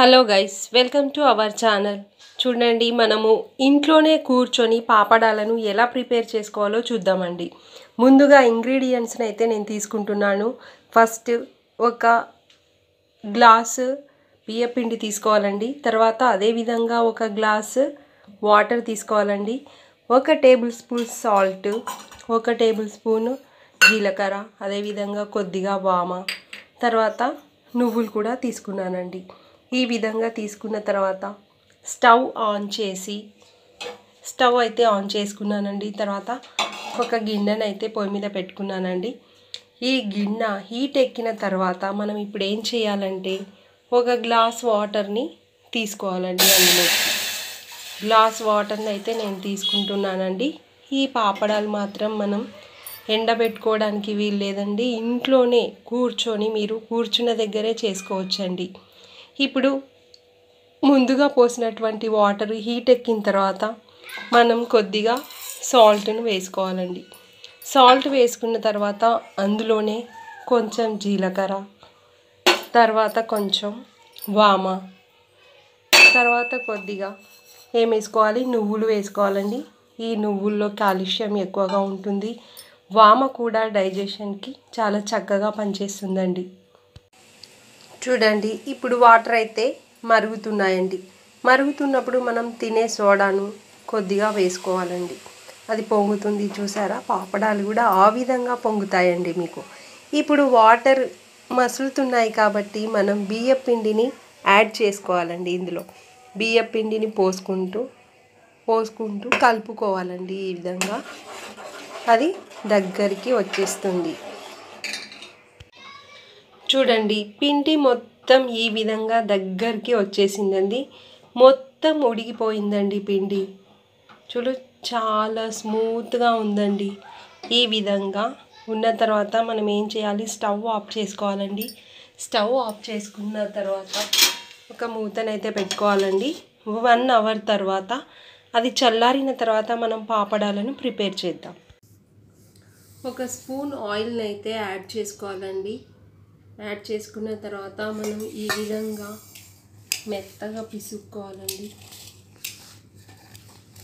Hello guys, welcome to our channel. చూడండి, మనము ఇంట్లోనే కూర్చొని పాపడాలను ఎలా ప్రిపేర్ చేసుకోవాలో చూద్దామండి. ముందుగా ఇంగ్రీడియంట్స్ని అయితే నేను తీసుకుంటున్నాను. ఫస్ట్ ఒక గ్లాసు బియ్యపిండి తీసుకోవాలండి. తర్వాత అదేవిధంగా ఒక గ్లాసు వాటర్ తీసుకోవాలండి. 1 table spoon salt, 1 table spoon జీలకర్ర, అదేవిధంగా కొద్దిగా వామ, తర్వాత నువ్వులు కూడా తీసుకున్నానండి. ఈ విధంగా తీసుకున్న తర్వాత స్టవ్ ఆన్ చేసుకున్నానండి. తర్వాత ఒక గిన్నెను అయితే పొయ్యి మీద పెట్టుకున్నానండి. ఈ గిన్నె హీట్ ఎక్కిన తర్వాత మనం ఇప్పుడు ఏం చేయాలంటే ఒక గ్లాస్ వాటర్ని తీసుకోవాలండి. అందులో గ్లాస్ వాటర్ని అయితే నేను తీసుకుంటున్నానండి. ఈ పాపడాలు మాత్రం మనం ఎండబెట్టుకోవడానికి వీలు లేదండి. ఇంట్లోనే కూర్చొని మీరు కూర్చున్న దగ్గరే చేసుకోవచ్చండి. ఇప్పుడు ముందుగా పోసినటువంటి వాటర్ హీట్ ఎక్కిన తర్వాత మనం కొద్దిగా సాల్ట్ను వేసుకోవాలండి. సాల్ట్ వేసుకున్న తర్వాత అందులోనే కొంచెం జీలకర్ర, తర్వాత కొంచెం వామ, తర్వాత కొద్దిగా ఏం వేసుకోవాలి, నువ్వులు వేసుకోవాలండి. ఈ నువ్వుల్లో కాల్షియం ఎక్కువగా ఉంటుంది. వామ కూడా డైజెషన్కి చాలా చక్కగా పనిచేస్తుందండి. చూడండి, ఇప్పుడు వాటర్ అయితే మరుగుతున్నాయండి. మరుగుతున్నప్పుడు మనం తినే సోడాను కొద్దిగా వేసుకోవాలండి. అది పొంగుతుంది, చూసారా? పాపడాలు కూడా ఆ విధంగా పొంగుతాయండి మీకు. ఇప్పుడు వాటర్ మసులుతున్నాయి కాబట్టి మనం బియ్యపిండిని యాడ్ చేసుకోవాలండి. ఇందులో బియ్యపిండిని పోసుకుంటూ కలుపుకోవాలండి. ఈ విధంగా అది దగ్గరికి వచ్చేస్తుంది. చూడండి, పిండి మొత్తం ఈ విధంగా దగ్గరికి వచ్చేసిందండి. మొత్తం ఉడికిపోయిందండి పిండి. చాలా స్మూత్గా ఉందండి. ఈ విధంగా ఉన్న తర్వాత మనం ఏం చేయాలి, స్టవ్ ఆఫ్ చేసుకోవాలండి. స్టవ్ ఆఫ్ చేసుకున్న తర్వాత ఒక మూతనైతే పెట్టుకోవాలండి. 1 అవర్ తర్వాత అది చల్లారిన తర్వాత మనం పాపడాలను ప్రిపేర్ చేద్దాం. 1 స్పూన్ ఆయిల్ని అయితే యాడ్ చేసుకోవాలండి. యాడ్ చేసుకున్న తర్వాత మనం ఈ విధంగా మెత్తగా పిసుక్కోవాలండి.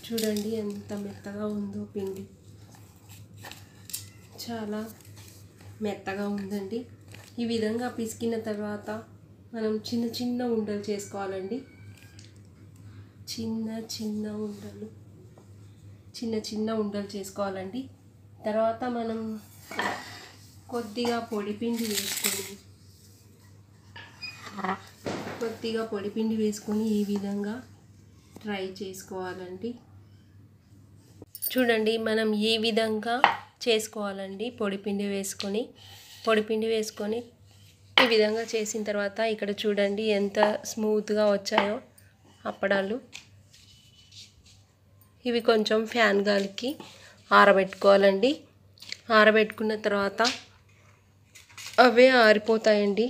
చూడండి ఎంత మెత్తగా ఉందో పిండి, చాలా మెత్తగా ఉందండి. ఈ విధంగా పిసికిన తర్వాత మనం చిన్న చిన్న ఉండలు చేసుకోవాలండి. చిన్న ఉండలు చేసుకోవాలండి. తర్వాత మనం కొద్దిగా పొడిపిండి వేసుకొని ఈ విధంగా ట్రై చేసుకోవాలండి. చూడండి, మనం ఈ విధంగా చేసుకోవాలండి. పొడిపిండి వేసుకొని ఈ విధంగా చేసిన తర్వాత ఇక్కడ చూడండి ఎంత స్మూత్గా వచ్చాయో అప్పడాలు. ఇవి కొంచెం ఫ్యాన్ గాలికి ఆరబెట్టుకోవాలండి. ఆరబెట్టుకున్న తర్వాత అవే ఆరిపోతాయండి.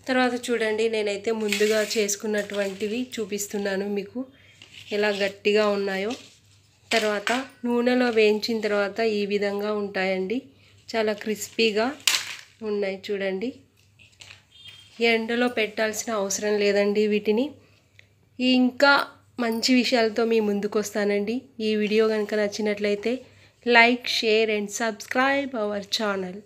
తర్వాత చూడండి, నేనైతే ముందుగా చేసుకున్నటువంటివి చూపిస్తున్నాను మీకు ఎలా గట్టిగా ఉన్నాయో. తర్వాత నూనెలో వేయించిన తర్వాత ఈ విధంగా ఉంటాయండి. చాలా క్రిస్పీగా ఉన్నాయి. చూడండి, ఎండలో పెట్టాల్సిన అవసరం లేదండి వీటిని. ఇంకా మంచి విషయాలతో మీ ముందుకు వస్తానండి. ఈ వీడియో కనుక నచ్చినట్లయితే like, share and subscribe our channel.